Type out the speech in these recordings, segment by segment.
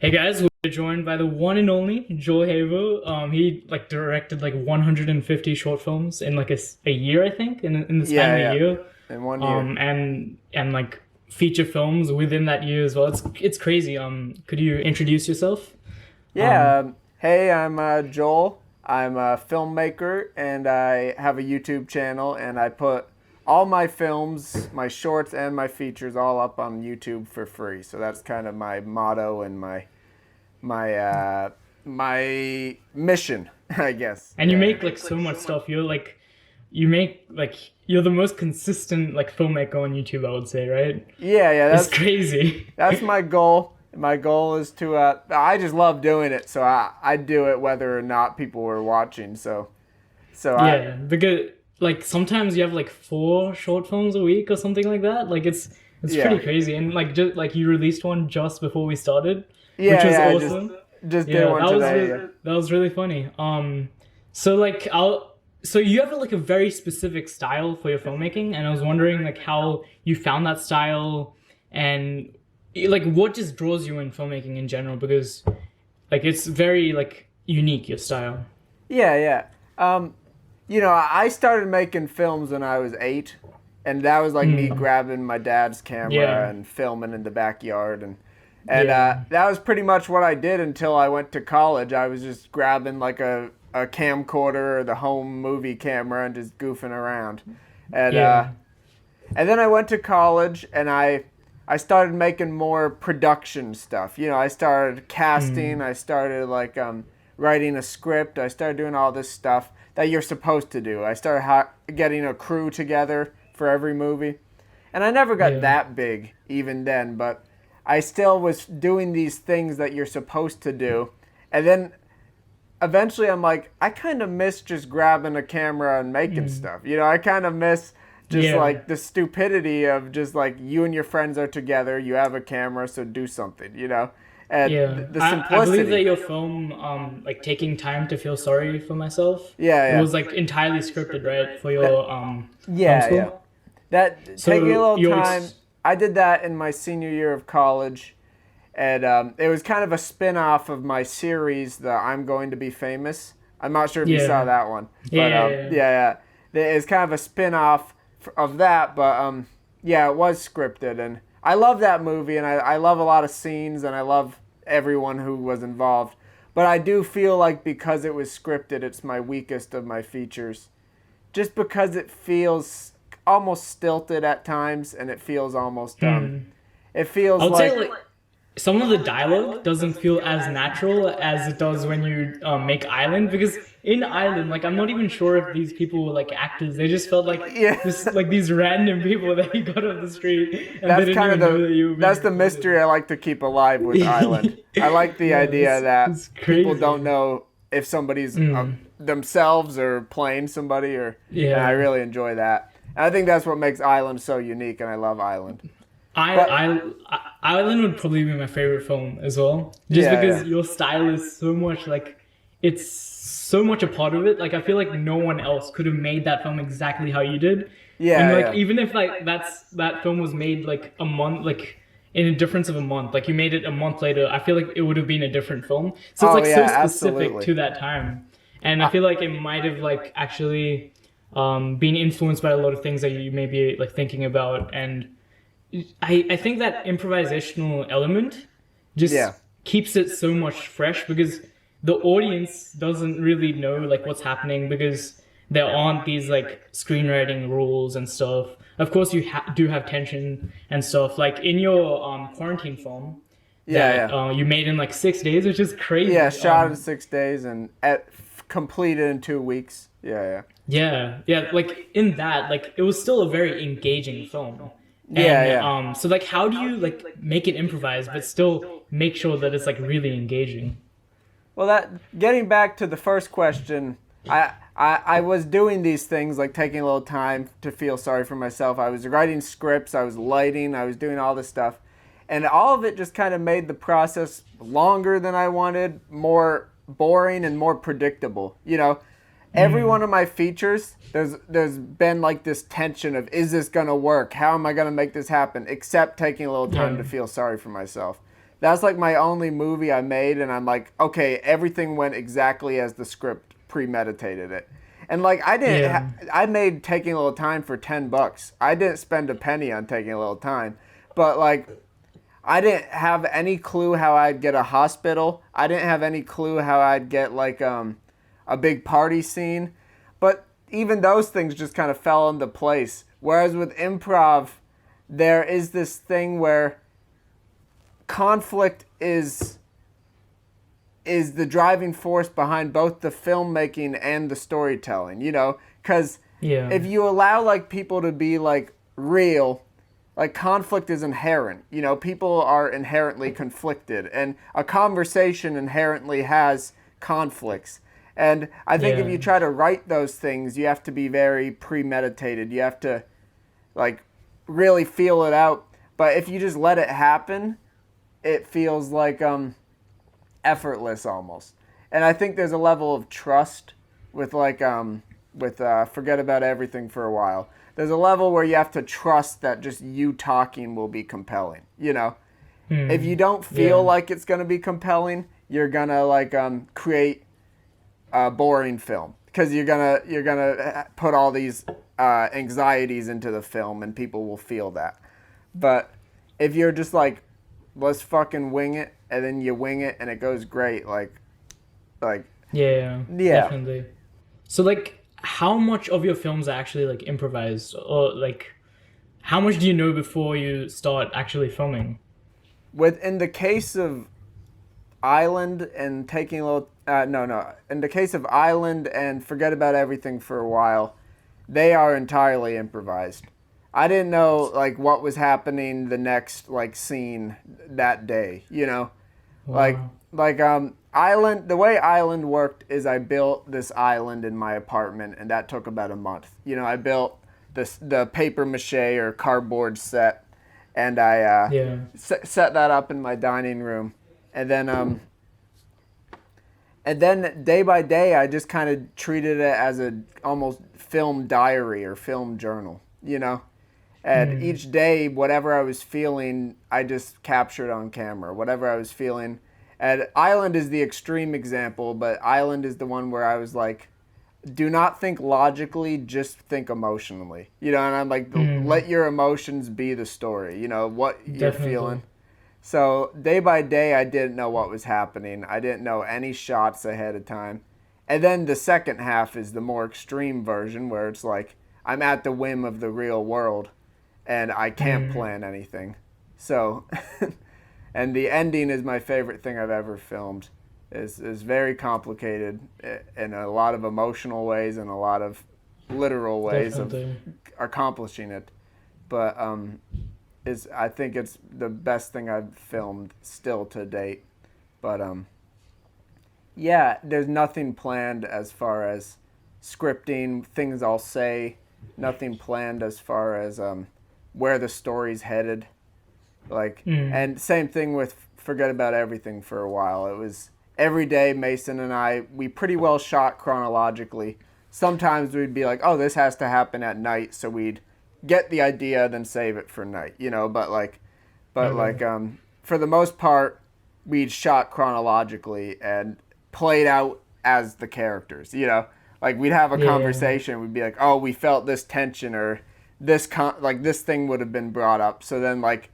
Hey guys, we're joined by the one and only Joel Haver. He directed 150 short films in a year, I think, in the span Yeah, of a yeah, year. in 1 year. And like feature films within that year as well. It's crazy. Could you introduce yourself? Um, Yeah. Hey, I'm Joel. I'm a filmmaker, and I have a YouTube channel, and I put all my films, my shorts, and my features all up on YouTube for free. So that's kind of my motto and my mission, I guess. and you Yeah. make so much stuff. You make you're the most consistent filmmaker on YouTube, I would say, right? Yeah, yeah. It's That's crazy. that's my goal. My goal is to. I just love doing it, so I do it whether or not people were watching. So I Yeah, because sometimes you have four short films a week or something like that. It's pretty yeah. crazy. And just you released one just before we started, which Yeah, was yeah, I just awesome. just did Yeah, one today. Yeah. that was really funny. So so you have a very specific style for your filmmaking, and I was wondering how you found that style, and what just draws you in filmmaking in general, because it's very unique, your style. Yeah, yeah. I started making films when I was 8, and that was like me Mm. grabbing my dad's camera Yeah. and filming in the backyard, and Yeah. that was pretty much what I did until I went to college. I was just grabbing like a camcorder or the home movie camera and just goofing around, and uh, Yeah. and then I went to college and I started making more production stuff. I started casting. Mm. I started writing a script. I started doing all this stuff that you're supposed to do. I started getting a crew together for every movie, and I never got Yeah. that big even then. But I still was doing these things that you're supposed to do, and then eventually I'm like, I kind of miss just grabbing a camera and making Mm. stuff. I kind of miss just Yeah. like the stupidity of just like you and your friends are together, you have a camera, so do something. And Yeah. the I believe that simplicity. your film, taking time to feel sorry for myself, Yeah, it yeah. was entirely scripted, right, for That, your film yeah, yeah. school. That taking a So little time. I did that in my senior year of college, and it was kind of a spin-off of my series, the I'm Going to Be Famous. I'm not sure if you saw Yeah. that one, Yeah. but Yeah. Yeah. yeah, yeah. It's kind of a spin-off of that, but yeah, it was scripted, and I love that movie, and I love a lot of scenes, and I love everyone who was involved. But I do feel like because it was scripted, it's my weakest of my features, just because it feels almost stilted at times, and it feels almost Hmm. it I feels would say like some of the dialogue doesn't feel as natural as it does when you make Island, because in Island, I'm not even sure if these people were actors. They just felt like yeah. this, these random people that you got off the street, and they That's didn't kind of even know that you were being that's the recorded. mystery I like to keep alive with Island. I like the Yeah, idea that it's people don't crazy. know if somebody's Mm. themselves or playing somebody, and I Yeah. really enjoy that. And I think that's what makes Island so unique, and I love Island. I, But Island would probably be my favorite film as well, just yeah, because yeah. your style is so much it's so much a part of it. I feel like no one else could have made that film exactly how you did, and Yeah, yeah. even if that film was made a month in a difference of a month, you made it a month later, I feel like it would have been a different film. So it's Oh so yeah, specific absolutely. to that time, and I feel like it might have actually been influenced by a lot of things that you may be thinking about. And I think that improvisational element Yeah. just keeps it so much fresh, because the audience doesn't really know what's happening, because there aren't these screenwriting rules and stuff. Of course, you do have tension and stuff. In your quarantine film Yeah, that yeah. you made in 6 days, which is crazy. Yeah, shot in 6 days and completed in 2 weeks. Yeah, yeah. Yeah. In that, it was still a very engaging film. Yeah, And yeah. so how do you make it improvised but still make sure that it's really engaging? Well, that getting back to the first question, I was doing these things like taking a little time to feel sorry for myself. I was writing scripts, I was lighting, I was doing all this stuff, and all of it just kind of made the process longer than I wanted, more boring and more predictable. Every one of my features, there's been this tension of, is this gonna work? How am I gonna make this happen? Except taking a little time Yeah. to feel sorry for myself. that's like my only movie I made, and I'm like, okay, everything went exactly as the script premeditated it. And like Yeah. I made Taking a Little Time for $10. I didn't spend a penny on Taking a Little Time, but like I didn't have any clue how I'd get a hospital. I didn't have any clue how I'd get like a big party scene, but even those things just kind of fell into place. Whereas with improv, there is this thing where conflict is the driving force behind both the filmmaking and the storytelling, you know? Because Yeah. if you allow like people to be like real, like conflict is inherent. You know, people are inherently conflicted, and a conversation inherently has conflicts. And I think if Yeah. you try to write those things, you have to be very premeditated. You have to like really feel it out. But if you just let it happen, it feels like effortless almost. And I think there's a level of trust with like Forget About Everything for a While. There's a level where you have to trust that just you talking will be compelling, you know? If you don't feel Yeah. like it's going to be compelling, you're going to like create a boring film, because you're gonna put all these anxieties into the film, and people will feel that. But if you're just like, let's fucking wing it, and then you wing it and it goes great, like Yeah. yeah. Definitely. So like, how much of your films are actually like improvised, or like, how much do you know before you start actually filming? In the case of Island and Taking a Little no, in the case of Island and Forget About Everything for a While, they are entirely improvised. I didn't know like what was happening the next like scene that day, you know? Like Wow. Island, the way Island worked is I built this island in my apartment, and that took about a month. You know, I built the paper mache or cardboard set, and I Yeah. set that up in my dining room, and then day by day I just kind of treated it as a almost film diary or film journal, you know? And each day, whatever I was feeling, I just captured on camera. Whatever I was feeling. And Island is the extreme example, but Island is the one where I was like, do not think logically, just think emotionally. You know, and I'm like, let your emotions be the story, you know, what you're Definitely. feeling. So day by day, I didn't know what was happening. I didn't know any shots ahead of time. And then the second half is the more extreme version, where it's like, I'm at the whim of the real world, and I can't plan anything. So, and the ending is my favorite thing I've ever filmed. Is very complicated in a lot of emotional ways and a lot of literal ways of Definitely. accomplishing it. But I think it's the best thing I've filmed still to date. But yeah, there's nothing planned as far as scripting, things I'll say, nothing planned as far as where the story's headed. Like, and same thing with Forget About Everything for a while. It was every day Mason and I, we pretty well shot chronologically. Sometimes we'd be like, oh, this has to happen at night, so we'd get the idea, then save it for night, you know, but for the most part, we'd shot chronologically and played out as the characters, you know, like we'd have a conversation, we'd be like, oh, we felt this tension, or this this thing would have been brought up, so then like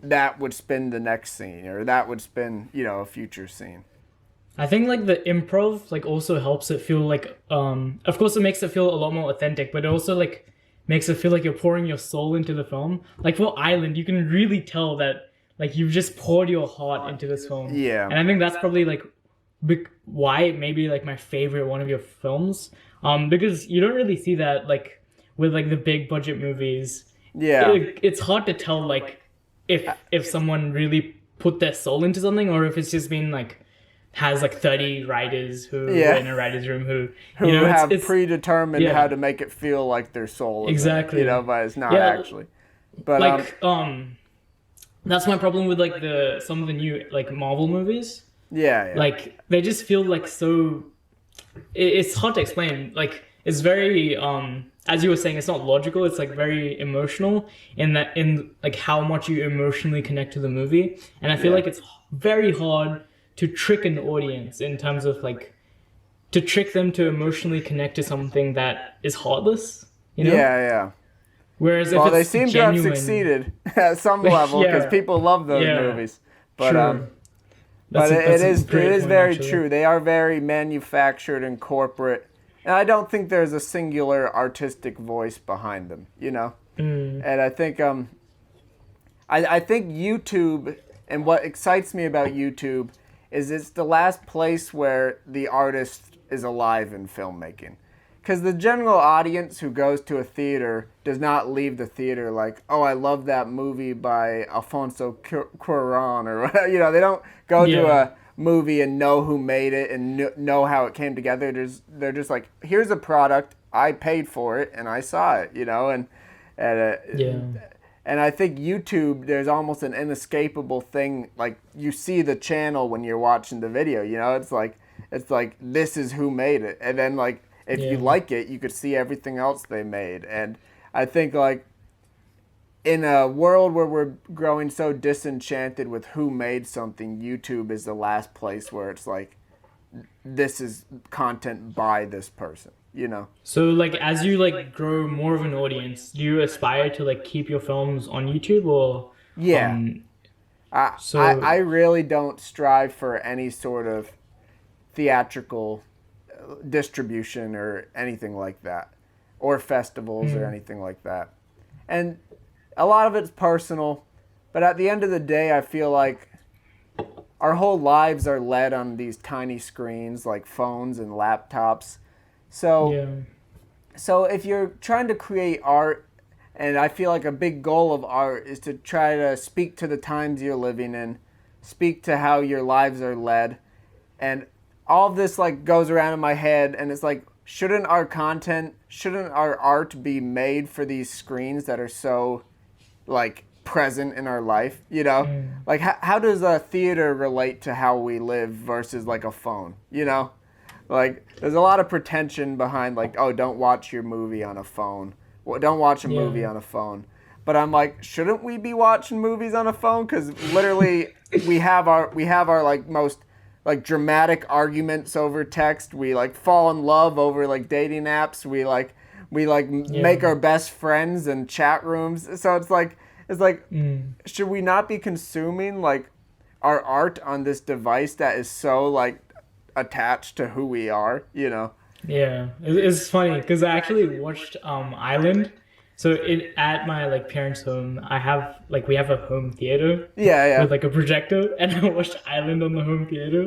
that would spin the next scene, or that would spin, you know, a future scene. I think like the improv like also helps it feel like of course it makes it feel a lot more authentic, but it also like makes it feel like you're pouring your soul into the film. Like for Island, you can really tell that like you've just poured your heart into this film. Yeah. And I think that's probably like why it may be like my favorite one of your films. Because you don't really see that like with like the big budget movies. Yeah. It's hard to tell like if someone really put their soul into something, or if it's just been like has like 30 writers who are in a writer's room who you know have it's predetermined how to make it feel like their soul is exactly in it, you know, but it's not Yeah. actually. But like that's my problem with like some of the new like Marvel movies. yeah. Like they just feel like so it's hard to explain. Like it's very as you were saying, it's not logical, it's like very emotional in like how much you emotionally connect to the movie. And I feel like it's very hard to trick an audience in terms of like to trick them to emotionally connect to something that is heartless, you know? Yeah. Whereas Well, if they it's seem genuine, to have succeeded at some level because Yeah. people love those Yeah. movies. But True. but That's it a is great point, very actually. true. They are very manufactured and corporate, and I don't think there's a singular artistic voice behind them. You know, and I think I think YouTube, and what excites me about YouTube is it's the last place where the artist is alive in filmmaking. Because the general audience who goes to a theater does not leave the theater like, oh, I love that movie by Alfonso Cuarón, or whatever. You know, they don't go to Yeah. a movie and know who made it and know how it came together. They're just like, here's a product, I paid for it and I saw it, you know, Yeah. and I think YouTube, there's almost an inescapable thing. Like you see the channel when you're watching the video, you know, it's like this is who made it, and then like if you like it, you could see everything else they made. And I think like in a world where we're growing so disenchanted with who made something, YouTube is the last place where it's like this is content by this person, you know. So like as you like grow more of an audience, do you aspire to like keep your films on YouTube or Yeah. um I so I really don't strive for any sort of theatrical distribution or anything like that, or festivals or anything like that. And a lot of it's personal, but at the end of the day, I feel like our whole lives are led on these tiny screens like phones and laptops. So yeah. so if you're trying to create art, and I feel like a big goal of art is to try to speak to the times you're living in, speak to how your lives are led, and all of this like goes around in my head, and it's like, shouldn't our art be made for these screens that are so like present in our life, you know? Like how does a theater relate to how we live versus like a phone, you know? Like there's a lot of pretension behind like, oh, don't watch your movie on a phone. Well, don't watch a movie on a phone. But I'm like, shouldn't we be watching movies on a phone? Because literally we have our like most like dramatic arguments over text. We like fall in love over like dating apps. We make our best friends in chat rooms. So it's like should we not be consuming like our art on this device that is so like attached to who we are, you know? Yeah, it's funny because I actually watched Island. So at my like parents' home, we have a home theater Yeah. with like a projector, and I watched Island on the home theater.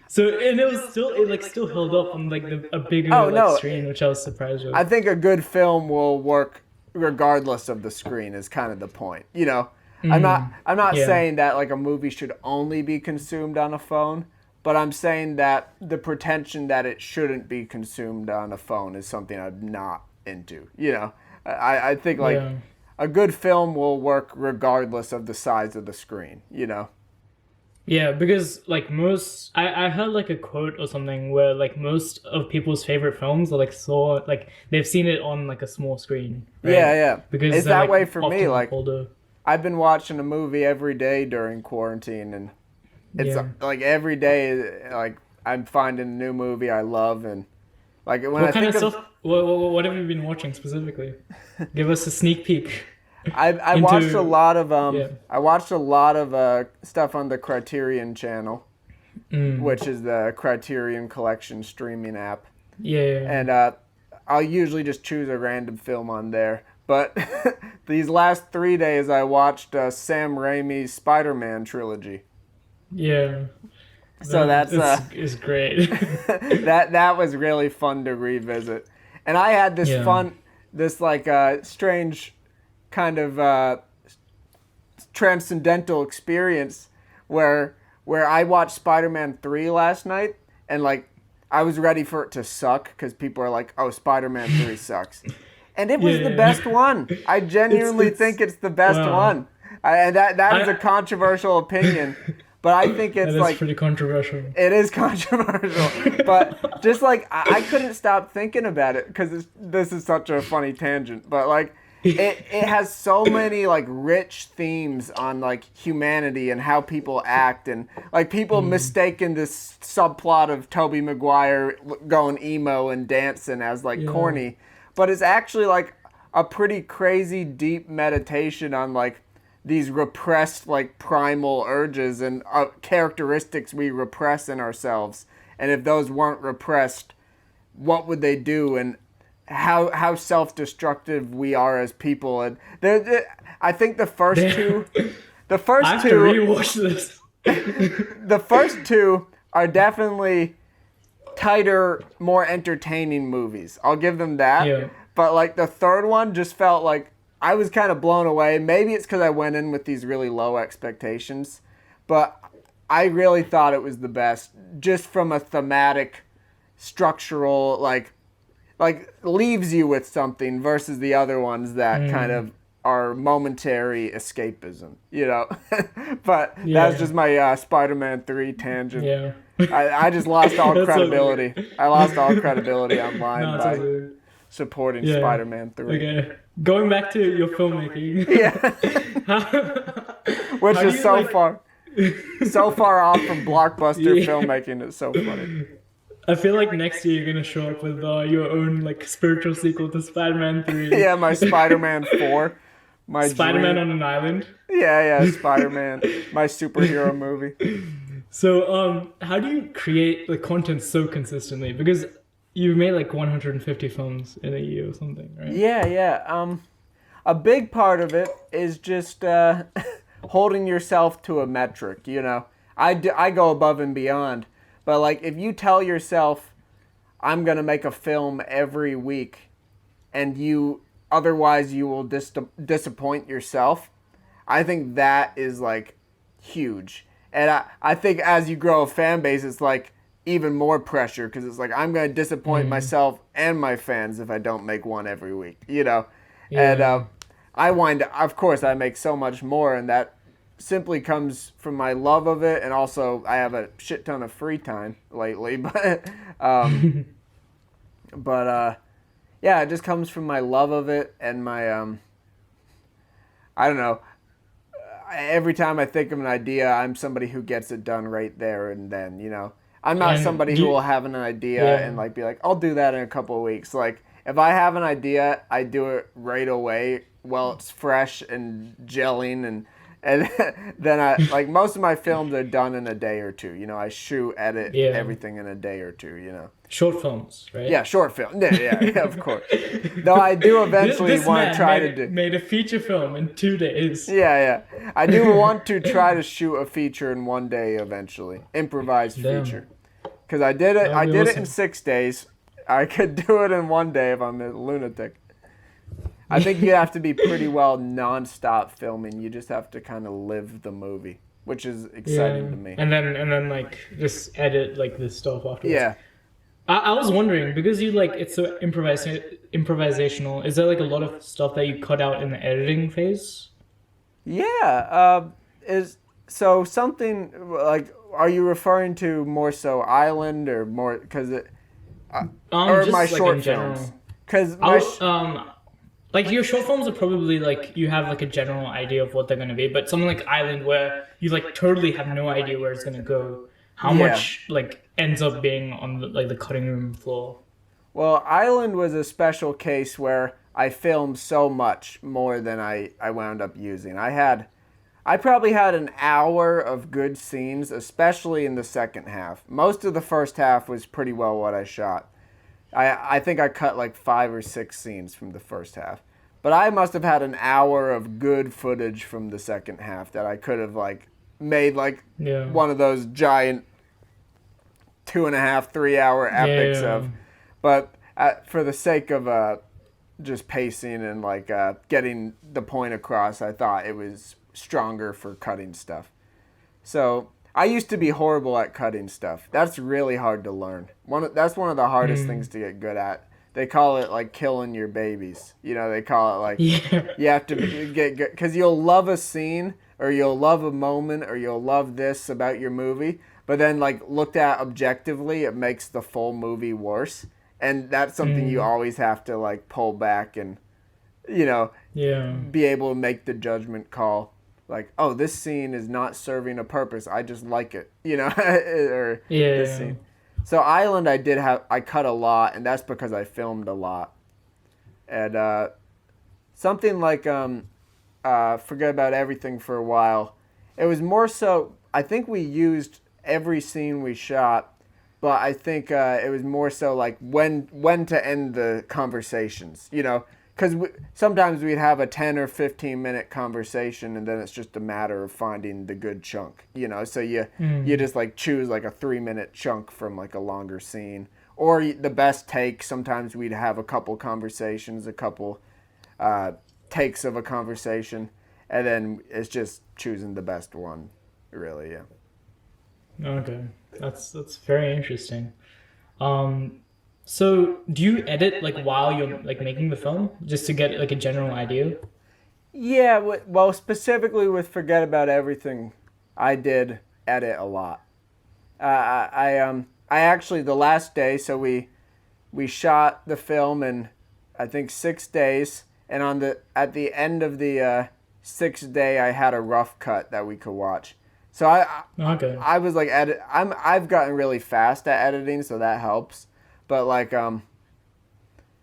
So and it still held up on like a bigger screen, which I was surprised with. I think a good film will work regardless of the screen is kind of the point, you know? I'm not saying that like a movie should only be consumed on a phone. But I'm saying that the pretension that it shouldn't be consumed on a phone is something I'm not into. You know, I think like a good film will work regardless of the size of the screen, you know? Yeah, because like I heard like a quote or something where like most of people's favorite films are like they've seen it on like a small screen. Right? Yeah. Because it's they're, that like, way for me. often Like older. I've been watching a movie every day during quarantine, and it's like every day, like I'm finding a new movie I love, and like when What I kind think of stuff? What have you been watching specifically? Give us a sneak peek. I watched a lot of stuff on the Criterion channel, which is the Criterion Collection streaming app. Yeah. And I'll usually just choose a random film on there. But these last 3 days, I watched Sam Raimi's Spider-Man trilogy. Yeah. So that's it's great. that was really fun to revisit, and I had this strange kind of transcendental experience where I watched Spider-Man 3 last night, and like I was ready for it to suck because people are like, oh, Spider-Man 3 sucks. And it was the best one. I genuinely think it's the best one. And that is a controversial opinion. But I think it's That is like pretty controversial. it is controversial, but just like I couldn't stop thinking about it because this is such a funny tangent. But like it has so many like rich themes on like humanity and how people act, and like people mistaking this subplot of Tobey Maguire going emo and dancing as like corny, but it's actually like a pretty crazy deep meditation on like these repressed like primal urges and characteristics we repress in ourselves, and if those weren't repressed, what would they do, and how self-destructive we are as people. And I think the first two I have to rewatch this. the first two are definitely tighter, more entertaining movies. I'll give them that. Yeah. But like the third one just felt like I was kind of blown away. Maybe it's because I went in with these really low expectations, but I really thought it was the best, just from a thematic, structural, like leaves you with something versus the other ones that kind of are momentary escapism, you know. But that's just my Spider-Man 3 tangent. Yeah. I just lost all That's credibility. okay. I lost all credibility online No, it's by all good. supporting Yeah. Spider-Man 3. Okay. Going back to your filmmaking. Yeah. Which How do is you, so like- so far off from blockbuster Yeah. filmmaking. It's so funny. I feel like next year you're gonna show up with your own like spiritual sequel to Spider-Man 3. Yeah, my Spider-Man 4. My Spider-Man dream. on an island. Yeah, Spider-Man. My superhero movie. So, how do you create the content so consistently? Because you've made like 150 films in a year or something, right? Yeah. A big part of it is just holding yourself to a metric, you know. I go above and beyond. But like if you tell yourself I'm going to make a film every week and otherwise you will disappoint yourself, I think that is like huge. And I think as you grow a fan base, it's like even more pressure because it's like I'm going to disappoint myself and my fans if I don't make one every week, you know. Yeah. And of course, I make so much more, and that simply comes from my love of it, and also I have a shit ton of free time lately. But yeah, it just comes from my love of it and my I don't know. Every time I think of an idea, I'm somebody who gets it done right there and then, you know. I'm not And somebody who will have an idea and like be like, I'll do that in a couple of weeks. Like if I have an idea, I do it right away while it's fresh and gelling, and then I like most of my films are done in a day or two. You know, I shoot, edit everything in a day or two, you know. Short films, right? Yeah, short film. Yeah, of course. Though I do eventually This want man to try to do. made a feature film in 2 days. Yeah. I do want to try to shoot a feature in one day eventually. Improvised Damn. feature. Because I did it. That'd I be did it awesome. in 6 days. I could do it in one day if I'm a lunatic. I think you have to be pretty well non-stop filming. You just have to kind of live the movie, which is exciting to me. And then like just edit like this stuff afterwards. Yeah. I was wondering, because you like it's so improvisational, is there like a lot of stuff that you cut out in the editing phase? Yeah. Is so something like, are you referring to more so Island or more because it or Just my like short in general. films? Because Like your short films are probably like you have like a general idea of what they're gonna be, but something like Island where you like totally have no idea where it's gonna go. How much like ends up being on the cutting room floor? well, Island was a special case where I filmed so much more than I wound up using. I probably had an hour of good scenes, especially in the second half. Most of the first half was pretty well what I shot. I think I cut like 5 or 6 scenes from the first half. But I must have had an hour of good footage from the second half that I could have like made like one of those giant 2.5, 3 hour epics of. But for the sake of just pacing and like getting the point across, I thought it was stronger for cutting stuff. So I used to be horrible at cutting stuff. That's really hard to learn. That's one of the hardest things to get good at. They call it like killing your babies. You know, they call it like you have to get good because you'll love a scene, or you'll love a moment, or you'll love this about your movie, but then like looked at objectively, it makes the full movie worse. And that's something you always have to like pull back and, you know, Yeah. be able to make the judgment call. Like, oh, this scene is not serving a purpose. I just like it, you know, or Yeah. this scene. So Island, I cut a lot, and that's because I filmed a lot. And something like Forget About Everything for a while. It was more so, I think we used every scene we shot, but I think it was more so like when to end the conversations, you know, because sometimes we'd have a 10 or 15 minute conversation, and then it's just a matter of finding the good chunk, you know. So you just like choose like a 3-minute chunk from like a longer scene, or the best take. Sometimes we'd have a couple conversations, a couple takes of a conversation, and then it's just choosing the best one, really. Yeah. Okay. That's very interesting. So do you edit like while you're like making the film just to get like a general idea? Yeah, well, specifically with Forget About Everything, I did edit a lot. I actually, the last day, so we shot the film in I think 6 days, and at the end of the 6th day, I had a rough cut that we could watch. So Okay. I was like I've gotten really fast at editing, so that helps. But like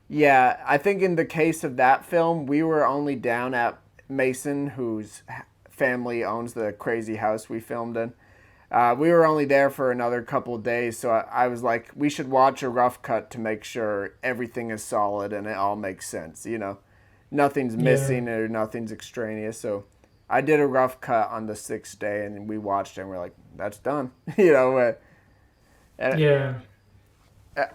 yeah, I think in the case of that film, we were only down at Mason, whose family owns the crazy house we filmed in. We were only there for another couple of days, so I was like, we should watch a rough cut to make sure everything is solid and it all makes sense, you know. Nothing's missing or nothing's extraneous. So I did a rough cut on the 6th day, and we watched it, and we're like, that's done, you know. Yeah.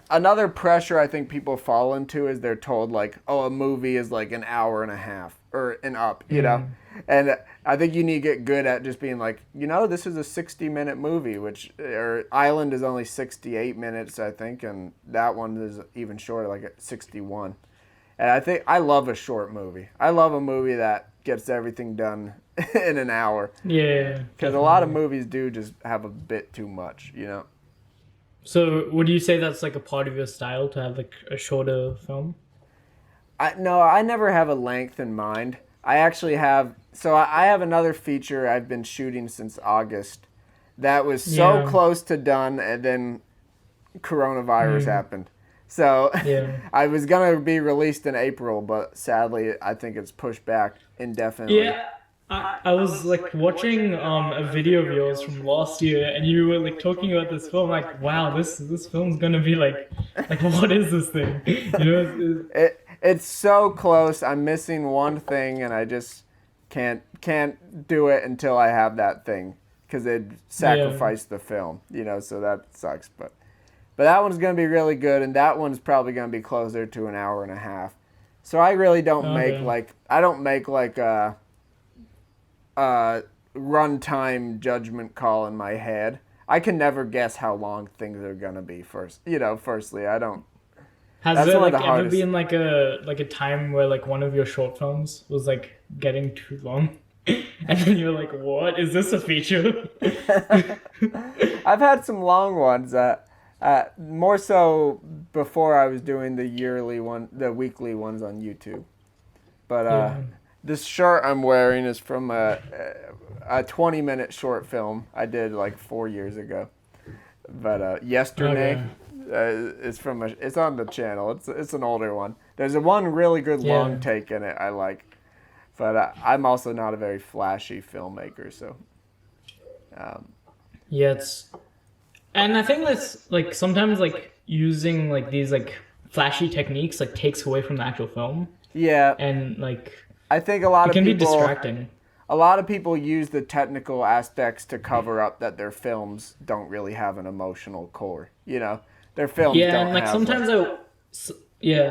Another pressure I think people fall into is they're told like, oh, a movie is like an hour and a half or an up, you know. And I think you need to get good at just being like, you know, this is a 60-minute movie, or Island is only 68 minutes, I think, and that one is even shorter, like at 61. And I think I love a short movie. I love a movie that gets everything done in an hour. Yeah. Because a lot of movies do just have a bit too much, you know. So would you say that's like a part of your style to have like a shorter film? No, I never have a length in mind. I actually have, so I have another feature I've been shooting since August that was so close to done, and then coronavirus happened. So I was going to be released in April, but sadly I think it's pushed back indefinitely. Yeah. I was like watching a video of yours from last year, and you were like talking about this film. Like, wow, this film's gonna be like what is this thing? You know, it's so close. I'm missing one thing, and I just can't do it until I have that thing, because it'd sacrifice the film. You know, so that sucks. But that one's gonna be really good, and that one's probably gonna be closer to an hour and a half. So I really don't make a runtime judgment call in my head. I can never guess how long things are gonna be. Firstly, I don't. Has there like ever been like a time where like one of your short films was like getting too long, and then you're like, what is this a feature? I've had some long ones. More so before I was doing the weekly ones on YouTube, but this shirt I'm wearing is from a 20-minute short film I did like 4 years ago. But yesterday, it's on the channel. It's an older one. There's one really good long take in it I like, but I'm also not a very flashy filmmaker, so. And I think that's like sometimes like using like these like flashy techniques like takes away from the actual film. Yeah. And like. I think a lot of people be distracting. A lot of people use the technical aspects to cover up that their films don't really have an emotional core. You know, their films don't and like have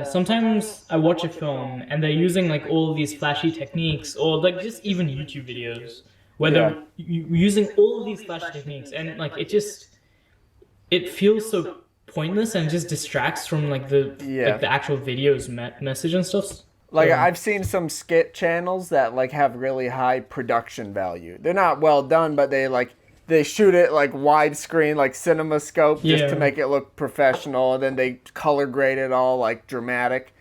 sometimes I watch a film and they're using like all these flashy techniques, or like just even YouTube videos where they're using all of these flashy techniques, and like it feels so pointless and just distracts from like the actual video's message and stuff. like Yeah. I've seen some skit channels that like have really high production value. They're not well done, but they shoot it like widescreen, like CinemaScope, just to Yeah. make it look professional, and then they color grade it all like dramatic.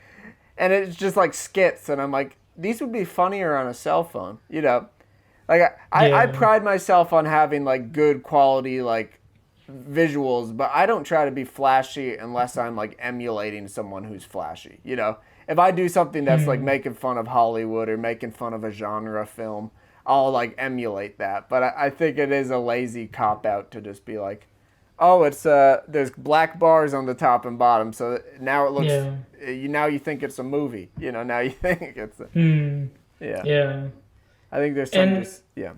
And it's just like skits, and I'm like, these would be funnier on a cell phone, you know. Like I Yeah. pride myself on having like good quality like visuals, but I don't try to be flashy unless I'm like emulating someone who's flashy, you know. If I do something that's like Hmm. making fun of Hollywood or making fun of a genre film, I'll like emulate that. But I think it is a lazy cop out to just be like, oh, it's there's black bars on the top and bottom, so now it looks Yeah. now you think it's a movie, you know. Now you think it's Hmm. yeah. Yeah. I think there's some And just yeah.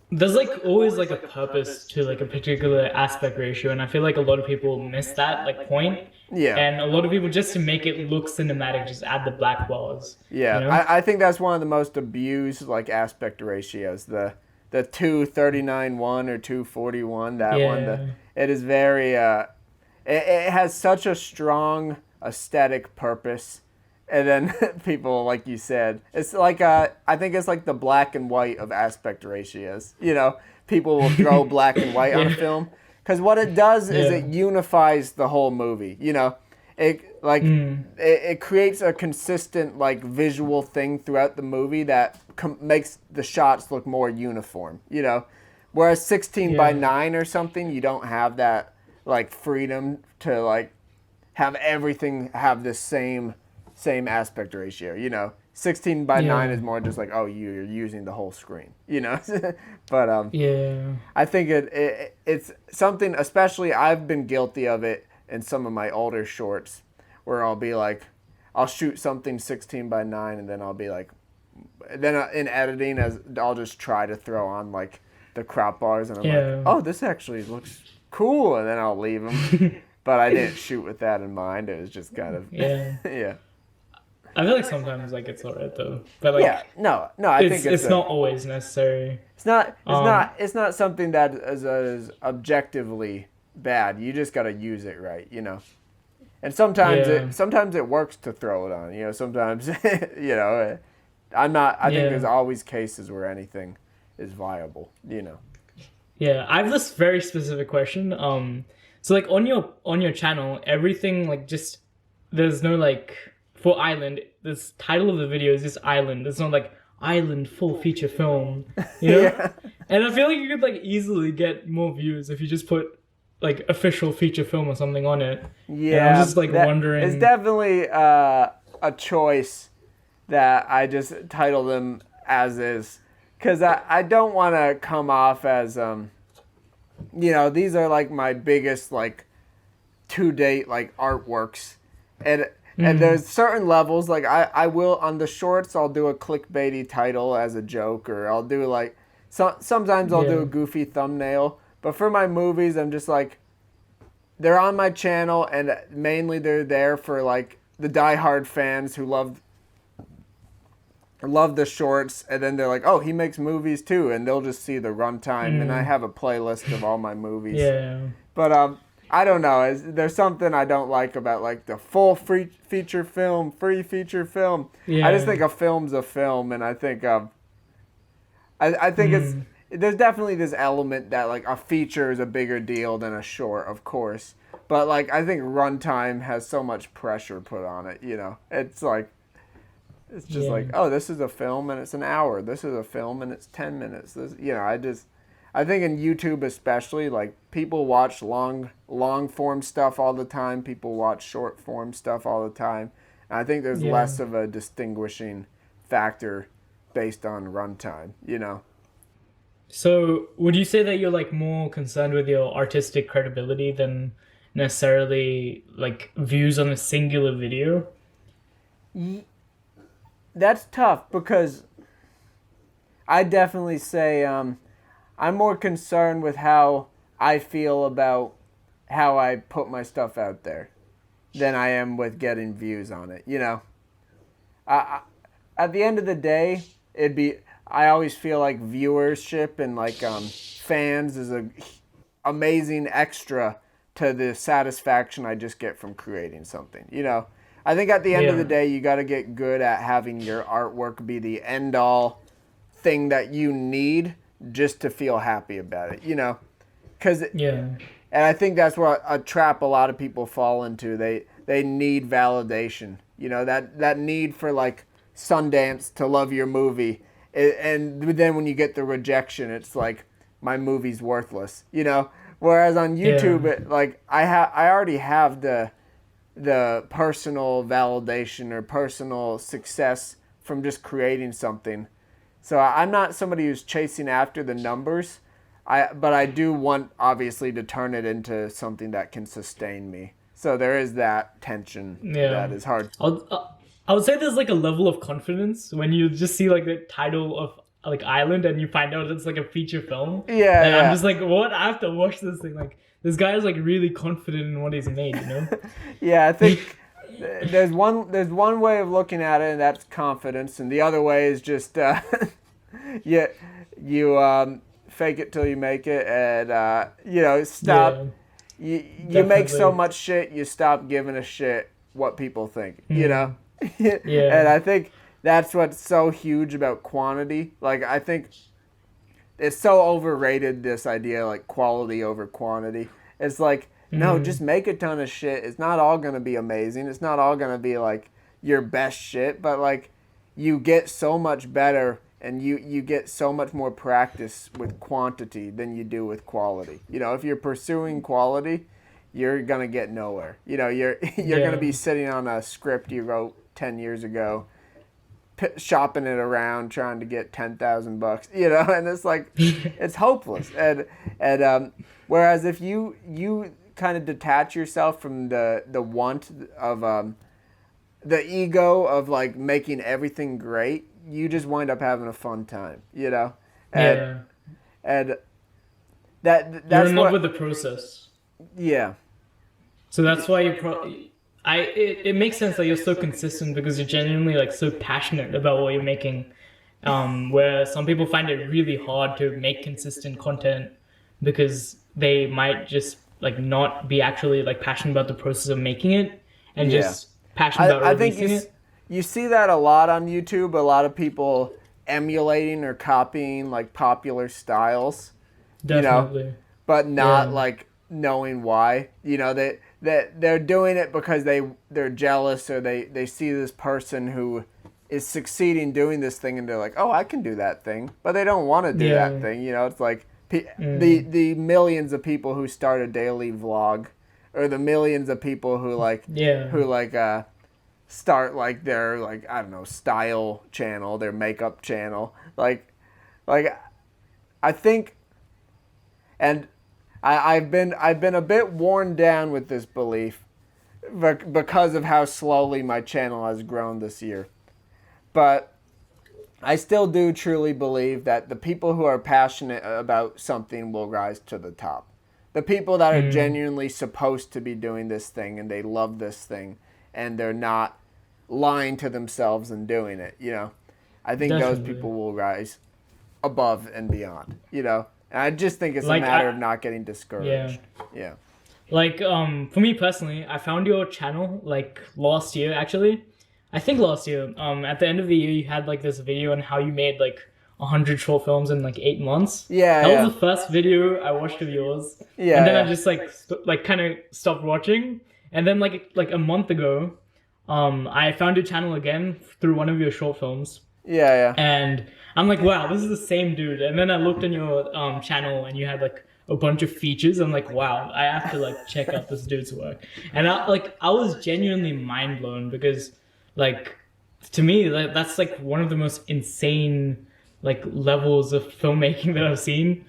there's like always like a purpose to like a particular aspect ratio, and I feel like a lot of people miss that like point. Yeah. And a lot of people, just to make it look cinematic, just add the black bars. You Yeah, know? I think that's one of the most abused like aspect ratios. The 239:1 or 241, that one. Yeah. It is very it has such a strong aesthetic purpose. And then people, like you said, it's like I think it's like the black and white of aspect ratios. You know, people will throw black and white on a Yeah. film because what it does is Yeah. it unifies the whole movie. You know, it creates a consistent like visual thing throughout the movie that makes the shots look more uniform. You know, whereas 16 by Yeah. 9 or something, you don't have that like freedom to like have everything have the same aspect ratio. You know, 16 by 9 Yeah. is more just like, oh, you're using the whole screen. You know, but Yeah. I think it's something, especially I've been guilty of it in some of my older shorts, where I'll be like, I'll shoot something 16 by 9, and then I'll be like, then in editing, as I'll just try to throw on like the crop bars, and I'm Yeah. like, oh, this actually looks cool, and then I'll leave them. But I didn't shoot with that in mind. It was just kind of Yeah. yeah. I feel like sometimes like it's alright though, but like Yeah, no, I think it's not always necessary. it's not something that is objectively bad. You just got to use it right, you know. And Yeah. sometimes it works to throw it on, you know. Sometimes you know, I think Yeah. there's always cases where anything is viable, you know. Yeah, I have this very specific question. So like on your channel, everything like just there's no like for Island. This title of the video is just Island. It's not like Island full feature film, you know. Yeah. And I feel like you could like easily get more views if you just put like official feature film or something on it. Yeah, And I'm just like wondering. It's definitely a choice that I just title them as is, because I don't want to come off as you know, these are like my biggest like to date like artworks, and there's certain levels like I will on the shorts I'll do a clickbaity title as a joke, or I'll do like sometimes I'll do Yeah. a goofy thumbnail, but for my movies I'm just like, they're on my channel, and mainly they're there for like the diehard fans who love the shorts, and then they're like, oh, he makes movies too, and they'll just see the runtime, and I have a playlist of all my movies. Yeah. But I don't know. There's something I don't like about like the full free feature film. Yeah. I just think a film's a film, and I think I think it's there's definitely this element that like a feature is a bigger deal than a short, of course. But like I think runtime has so much pressure put on it. You know, it's like it's just Yeah. like, oh, this is a film and it's an hour. This is a film and it's 10 minutes. You know, I think in YouTube especially, like people watch long form stuff all the time. People watch short form stuff all the time. And I think there's Yeah. less of a distinguishing factor based on runtime, you know. So, would you say that you're like more concerned with your artistic credibility than necessarily like views on a singular video? That's tough because I definitely say I'm more concerned with how I feel about how I put my stuff out there than I am with getting views on it, you know. At the end of the day, I always feel like viewership and like fans is a amazing extra to the satisfaction I just get from creating something. You know, I think at the end of the Yeah. day, you got to get good at having your artwork be the end all thing that you need just to feel happy about it, you know? Because, Yeah. and I think that's what a trap a lot of people fall into. They need validation, you know, that need for like Sundance to love your movie. And then when you get the rejection, it's like, my movie's worthless, you know? Whereas on YouTube, Yeah. like I already have the personal validation or personal success from just creating something. So I'm not somebody who's chasing after the numbers. But I do want obviously to turn it into something that can sustain me. So there is that tension Yeah. that is hard. I would say there's like a level of confidence when you just see like the title of like Island and you find out it's like a feature film. Yeah, And I'm yeah. just like, what? I have to watch this thing. Like this guy is like really confident in what he's made, you know? Yeah, I think there's one way of looking at it, and that's confidence, and the other way is just you fake it till you make it, and you know, stop. Yeah. You make so Definitely. much shit, you stop giving a shit what people think. You know, Yeah. and I think that's what's so huge about quantity. Like I think it's so overrated, this idea like quality over quantity. It's like, no, just make a ton of shit. It's not all gonna be amazing. It's not all gonna be like your best shit, but like you get so much better and you get so much more practice with quantity than you do with quality. You know, if you're pursuing quality, you're gonna get nowhere. You know, you're gonna be sitting on a script you wrote 10 years ago, shopping it around trying to get $10,000, you know, and it's like it's hopeless. And whereas if you kind of detach yourself from the want of the ego of like making everything great, you just wind up having a fun time, you know. And Yeah. and You're that's in love what with the process. yeah. So that's why it makes sense that you're so consistent because you're genuinely like so passionate about what you're making. Where some people find it really hard to make consistent content because they might just like not be actually like passionate about the process of making it and Yeah. just passionate about I think releasing it. you see that a lot on YouTube. A lot of people emulating or copying like popular styles, you know, Definitely. but not Yeah. like knowing why. You know, they're doing it because they're jealous or they see this person who is succeeding doing this thing and they're like, oh, I can do that thing, but they don't want to do Yeah. that thing. You know, it's like the millions of people who start a daily vlog, or the millions of people who Yeah. start like their like I don't know style channel, their makeup channel, like I think, and I've been a bit worn down with this belief because of how slowly my channel has grown this year, but I still do truly believe that the people who are passionate about something will rise to the top. The people that are genuinely supposed to be doing this thing and they love this thing and they're not lying to themselves and doing it, you know. I think those Definitely. people will rise above and beyond, you know. And I just think it's Like, a matter of not getting discouraged. Yeah. Like, for me personally, I found your channel like last year actually. I think last year. At the end of the year, you had like this video on how you made like 100 short films in like 8 months. Yeah, That yeah. was the first video I watched of yours. Yeah, And then yeah. I just like kind of stopped watching. And then like a month ago, I found your channel again through one of your short films. Yeah, yeah. And I'm like, wow, this is the same dude. And then I looked on your channel and you had like a bunch of features. I'm like, wow, I have to like check out this dude's work. And I was genuinely mind blown because like to me like, that's like one of the most insane like levels of filmmaking that I've seen.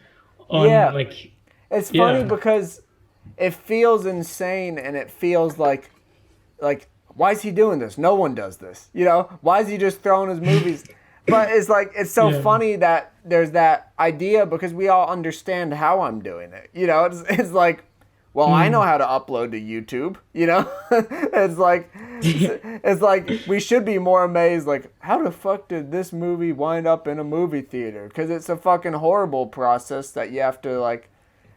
On Yeah. like It's funny Yeah. because it feels insane and it feels like why is he doing this? No one does this. You know? Why is he just throwing his movies? But it's like it's so Yeah. funny that there's that idea because we all understand how I'm doing it. You know, it's like, well, I know how to upload to YouTube, you know? it's like we should be more amazed like how the fuck did this movie wind up in a movie theater? Cuz it's a fucking horrible process that you have to like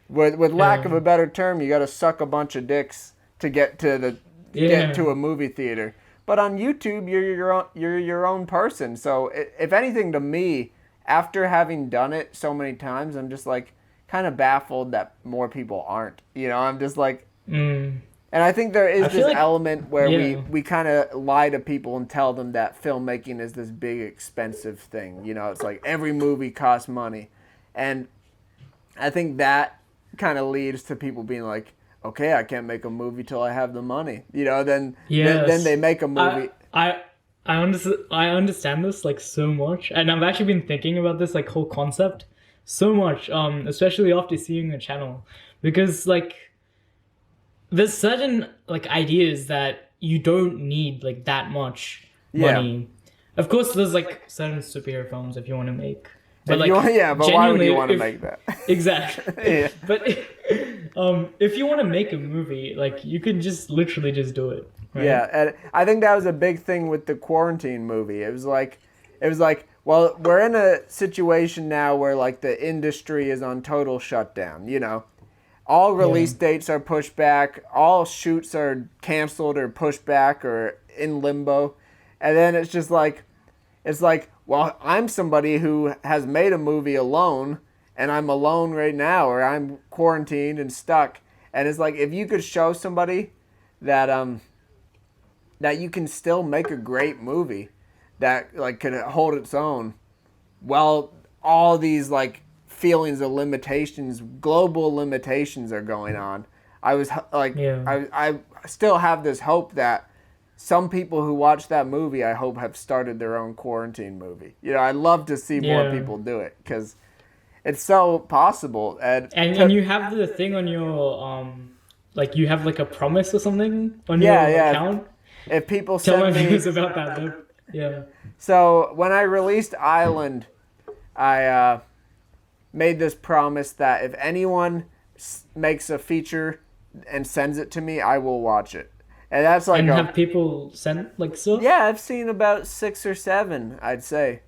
with lack of a better term, you got to suck a bunch of dicks to get to Yeah. get to a movie theater. But on YouTube, you're your own person. So if anything, to me, after having done it so many times, I'm just like kind of baffled that more people aren't. You know, I'm just like, and I think there is this element where we kind of lie to people and tell them that filmmaking is this big expensive thing. You know, it's like every movie costs money, and I think that kind of leads to people being like, okay, I can't make a movie till I have the money. You know, then they make a movie. I understand this like so much, and I've actually been thinking about this like whole concept so much, especially after seeing the channel, because like there's certain like ideas that you don't need like that much money. Of course, there's like certain superhero films if you want to make. But like, but why would you want to make that? Exactly. But if you want to make a movie, like you could just literally just do it. Right? Yeah, and I think that was a big thing with the quarantine movie. It was like, well, we're in a situation now where like the industry is on total shutdown. You know, all release dates are pushed back, all shoots are canceled or pushed back or in limbo, and then it's just like, well, I'm somebody who has made a movie alone, and I'm alone right now, or I'm quarantined and stuck. And it's like, if you could show somebody that that you can still make a great movie that like could hold its own, while all these like feelings of limitations, global limitations are going on. I was like, I still have this hope that some people who watch that movie, I hope, have started their own quarantine movie. You know, I'd love to see more people do it because it's so possible. And you have the thing on your like you have like a promise or something on your account. If people tell my me viewers about that. Yeah. So when I released Island, I made this promise that if anyone makes a feature and sends it to me, I will watch it. And that's like. And have people send like stuff? Yeah, I've seen about 6 or 7, I'd say,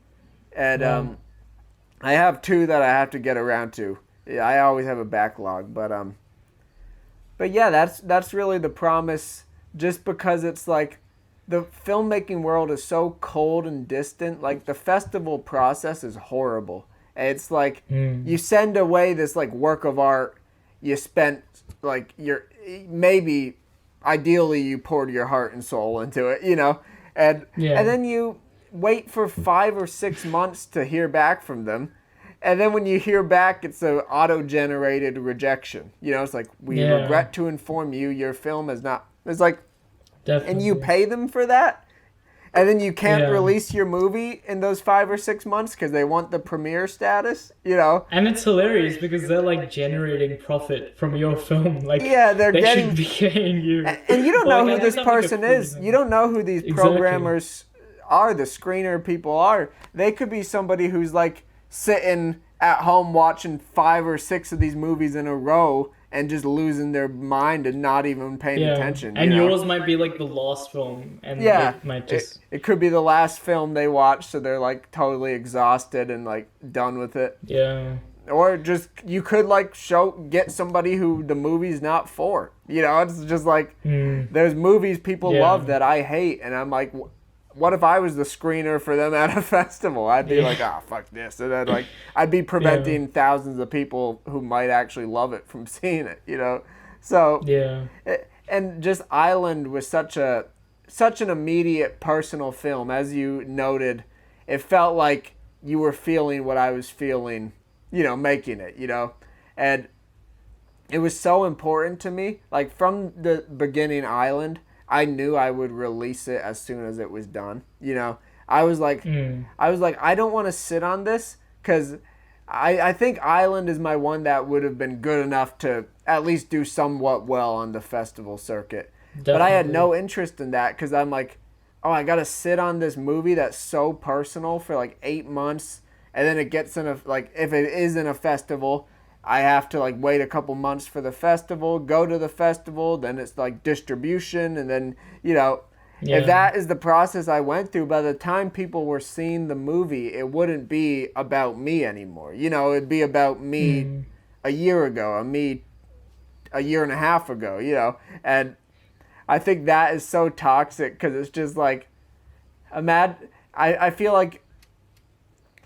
and I have 2 that I have to get around to. Yeah, I always have a backlog, but yeah, that's really the promise. Just because it's like the filmmaking world is so cold and distant. Like the festival process is horrible. It's like you send away this like work of art. You spent like maybe. Ideally, you poured your heart and soul into it, you know, and then you wait for 5 or 6 months to hear back from them, and then when you hear back, it's an auto-generated rejection. You know, it's like, we regret to inform you, your film is not. It's like, and you pay them for that, and then you can't release your movie in those 5 or 6 months because they want the premiere status, you know. And it's hilarious because they're like generating profit from your film. Like, they should be paying you. And you don't know who this person is. You don't know who these programmers are, the screener people are. They could be somebody who's like sitting at home watching 5 or 6 of these movies in a row and just losing their mind and not even paying attention. And yours might be like the last film, and they might just. It could be the last film they watched, so they're like totally exhausted and like done with it. Yeah. Or just you could like get somebody who the movie's not for. You know, it's just like there's movies people love that I hate, and I'm like, what if I was the screener for them at a festival? I'd be like, oh, fuck this. And then like I'd be preventing thousands of people who might actually love it from seeing it, you know? So and just Island was such an immediate personal film. As you noted, it felt like you were feeling what I was feeling, you know, making it, you know? And it was so important to me. Like from the beginning, Island, I knew I would release it as soon as it was done. You know, I was like, I don't want to sit on this because I think Island is my one that would have been good enough to at least do somewhat well on the festival circuit. Definitely. But I had no interest in that because I'm like, oh, I got to sit on this movie that's so personal for like 8 months. And then it gets if it is in a festival, I have to like wait a couple months for the festival, go to the festival, then it's like distribution, and then, you know, if that is the process I went through, by the time people were seeing the movie, it wouldn't be about me anymore. You know, it'd be about me a year ago, me a year and a half ago, you know. And I think that is so toxic because it's just like, I feel like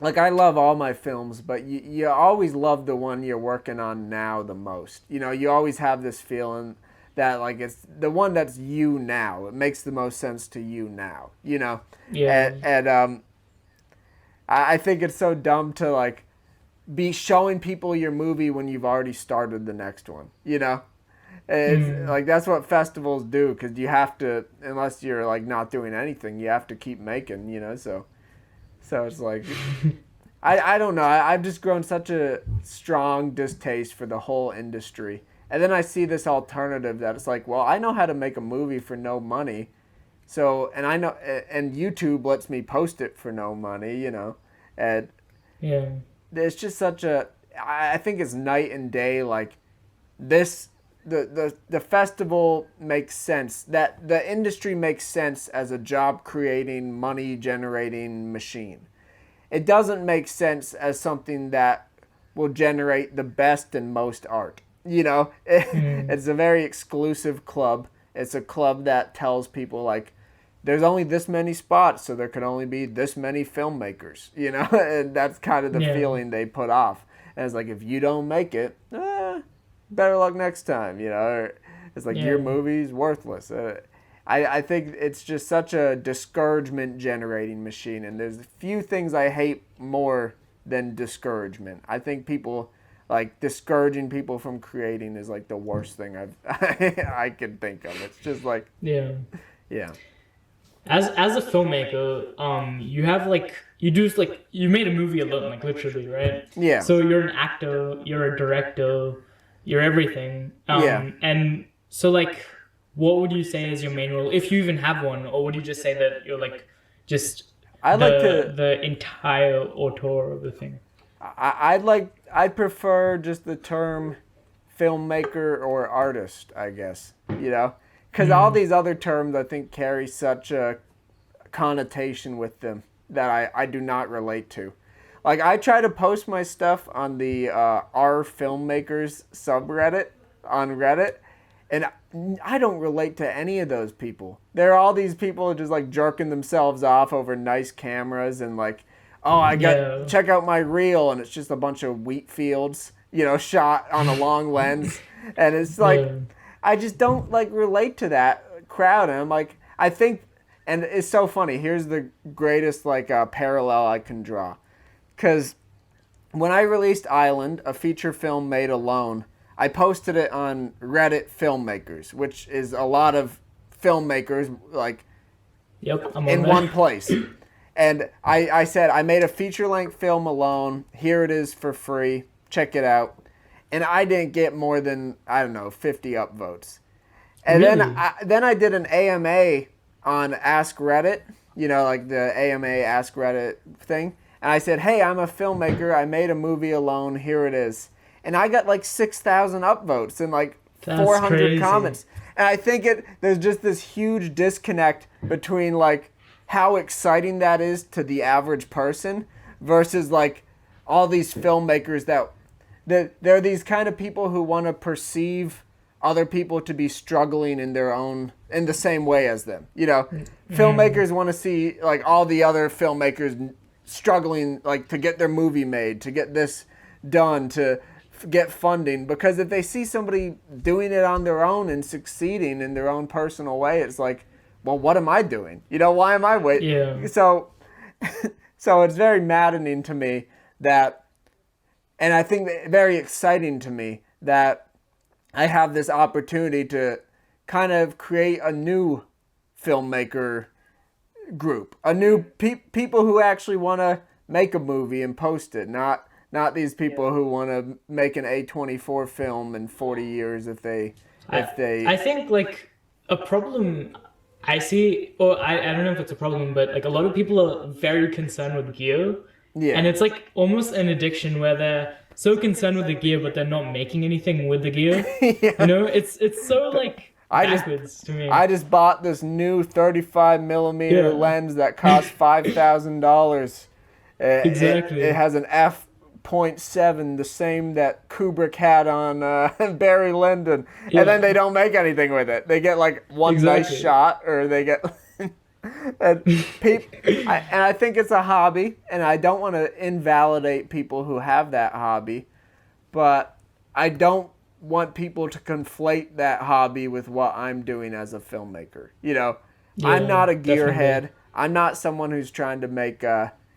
I love all my films, but you always love the one you're working on now the most. You know, you always have this feeling that like it's the one that's you now. It makes the most sense to you now, you know? Yeah. And I think it's so dumb to like be showing people your movie when you've already started the next one, you know? It's like that's what festivals do because you have to, unless you're like not doing anything, you have to keep making, you know? So it's like, I don't know. I've just grown such a strong distaste for the whole industry. And then I see this alternative that it's like, well, I know how to make a movie for no money. So, and I know, and YouTube lets me post it for no money, you know? And Yeah. it's just such a, I think it's night and day. Like this, the festival makes sense, that the industry makes sense as a job creating, money generating machine. It doesn't make sense as something that will generate the best and most art. You know, it's a very exclusive club. It's a club that tells people like, there's only this many spots, so there can only be this many filmmakers, you know, and that's kind of the feeling they put off. And it's like, if you don't make it, better luck next time, you know, or it's like your movie's worthless. I think it's just such a discouragement generating machine, and there's a few things I hate more than discouragement. I think people like discouraging people from creating is like the worst thing I can think of. It's just like yeah. As a filmmaker, you have like you made a movie alone, like literally, right? Yeah. So you're an actor, you're a director, you're everything. And so like, what would you say is your main role, if you even have one, or would you just say that you're like just the entire auteur of the thing? I prefer just the term filmmaker or artist, I guess, you know, because all these other terms I think carry such a connotation with them that I do not relate to. Like I try to post my stuff on the R Filmmakers subreddit on Reddit, and I don't relate to any of those people. There are all these people just like jerking themselves off over nice cameras and like, oh, check out my reel, and it's just a bunch of wheat fields, you know, shot on a long lens, and it's like, I just don't like relate to that crowd, and I'm like, I think, and it's so funny. Here's the greatest like parallel I can draw, because when I released Island, a feature film made alone, I posted it on Reddit Filmmakers, which is a lot of filmmakers like in one place. And I said, I made a feature-length film alone. Here it is for free. Check it out. And I didn't get more than, I don't know, 50 upvotes. And really? then I did an AMA on Ask Reddit, you know, like the AMA Ask Reddit thing. And I said, hey, I'm a filmmaker. I made a movie alone. Here it is. And I got like 6,000 upvotes and like 400 comments. And I think there's just this huge disconnect between like how exciting that is to the average person versus like all these filmmakers that they're these kind of people who want to perceive other people to be struggling in the same way as them. You know, filmmakers want to see like all the other filmmakers struggling like to get their movie made, to get this done, to get funding, because if they see somebody doing it on their own and succeeding in their own personal way, it's like, well, what am I doing? You know, why am I waiting? Yeah. So it's very maddening to me that, and I think very exciting to me that I have this opportunity to kind of create a new filmmaker group, a new people who actually want to make a movie and post it, not these people who want to make an A24 film in 40 years if they. I think like a problem I see, or I don't know if it's a problem, but like a lot of people are very concerned with gear. Yeah. And it's like almost an addiction where they're so concerned with the gear, but they're not making anything with the gear. Yeah. You know, it's so like backwards to me. I just bought this new 35mm lens that cost $5,000. Exactly. It has an f 0.7, the same that Kubrick had on Barry Lyndon, and then they don't make anything with it. They get like one nice shot, or they get. And I think it's a hobby, and I don't want to invalidate people who have that hobby, but I don't want people to conflate that hobby with what I'm doing as a filmmaker. You know, I'm not a gearhead. I'm not someone who's trying to make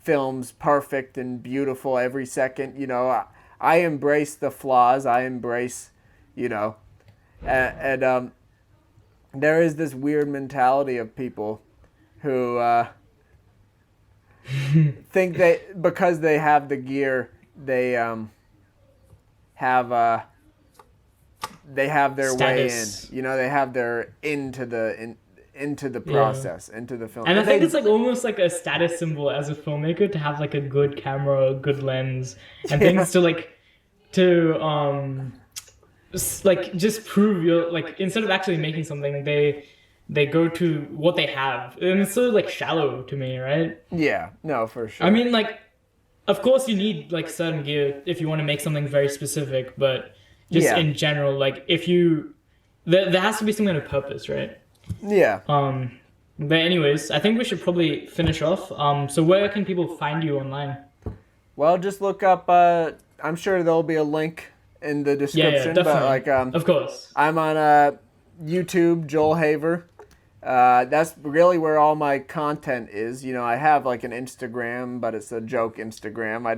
films perfect and beautiful every second. You know, I embrace the flaws. I embrace, you know, and there is this weird mentality of people who think that because they have the gear, they have their way in. You know, they have their into the process, into the film. And I think it's like almost like a status symbol as a filmmaker to have like a good camera, a good lens, and things to just prove you're like, instead of actually making something, like they go to what they have, and it's sort of like shallow to me, right? Yeah, no, for sure. I mean, like, of course you need like certain gear if you want to make something very specific, but just in general, like if there has to be some kind of purpose, right? Yeah. But anyways, I think we should probably finish off. So where can people find you online? Well, just look up. I'm sure there'll be a link in the description. Yeah, but like, of course, I'm on YouTube, Joel Haver. That's really where all my content is. You know, I have like an Instagram, but it's a joke Instagram. I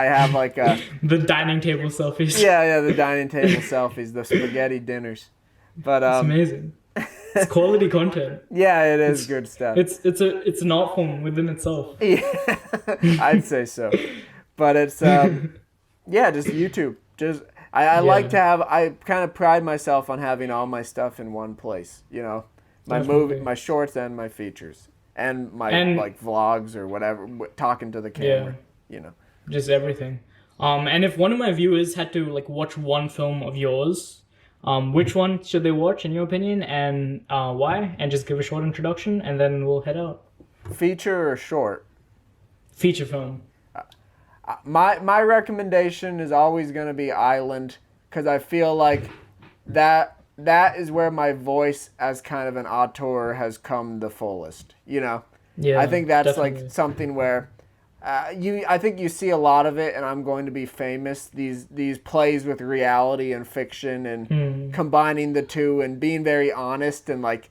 have like the dining table selfies. Yeah, the dining table selfies, the spaghetti dinners. But it's amazing. It's quality content. Yeah, it's good stuff. It's an art form within itself. Yeah, I'd say so. But it's just YouTube. I like to have. I kind of pride myself on having all my stuff in one place. You know, my shorts and my features, and like vlogs or whatever, talking to the camera. You know, just everything. And if one of my viewers had to like watch one film of yours, which one should they watch in your opinion, and why? And just give a short introduction, and then we'll head out. Feature or short? Feature film. My recommendation is always going to be Island, because I feel like that is where my voice as kind of an auteur has come the fullest. You know, I think that's definitely like something where I think you see a lot of it, and I'm going to be famous. These plays with reality and fiction, and combining the two, and being very honest, and like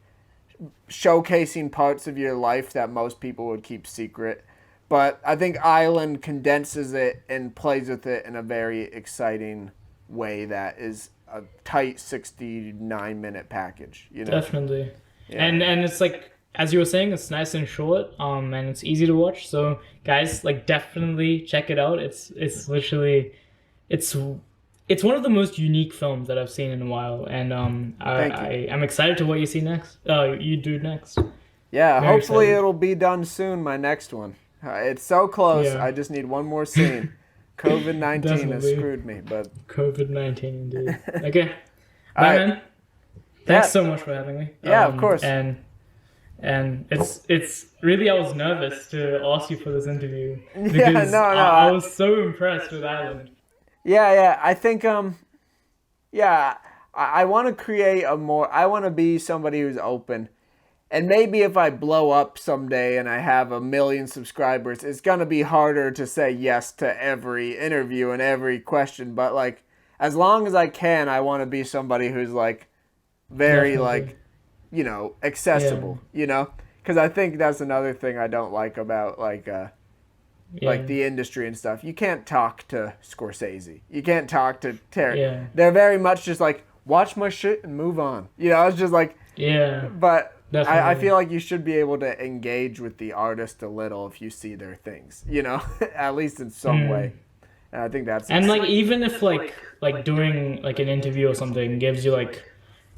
showcasing parts of your life that most people would keep secret. But I think Island condenses it and plays with it in a very exciting way that is a tight 69-minute package. You know? Definitely. Yeah. And it's like, as you were saying, it's nice and short, and it's easy to watch. So guys, like, definitely check it out. It's literally, it's one of the most unique films that I've seen in a while, and I'm excited to what you see next. You do next. Yeah, very hopefully excited. It'll be done soon. My next one. It's so close. Yeah. I just need one more scene. COVID-19 has screwed me, but COVID-19 indeed. Okay, bye, man. Thanks so much for having me. Yeah, of course. And it's really, I was nervous to ask you for this interview because I was so impressed with Island. Yeah. I think I want to create I want to be somebody who's open. And maybe if I blow up someday and I have 1 million subscribers, it's going to be harder to say yes to every interview and every question. But like, as long as I can, I want to be somebody who's like very like, you know, accessible, you know, because I think that's another thing I don't like about like the industry and stuff. You can't talk to Scorsese. You can't talk to Terry. Yeah. They're very much just like, watch my shit and move on. You know, it's just like, but I feel like you should be able to engage with the artist a little if you see their things, you know, at least in some way. And I think that's... And like, even if like doing like an interview or something gives you like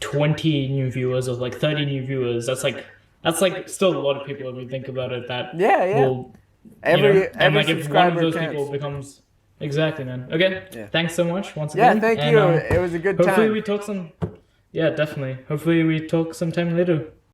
20 new viewers or like 30 new viewers, that's like still a lot of people if you think about it. That will, every like if one of those people becomes... Exactly, man. Okay, thanks so much once again. Yeah, thank you. It was a good time. Hopefully we talk some... Yeah, definitely. Hopefully we talk sometime later.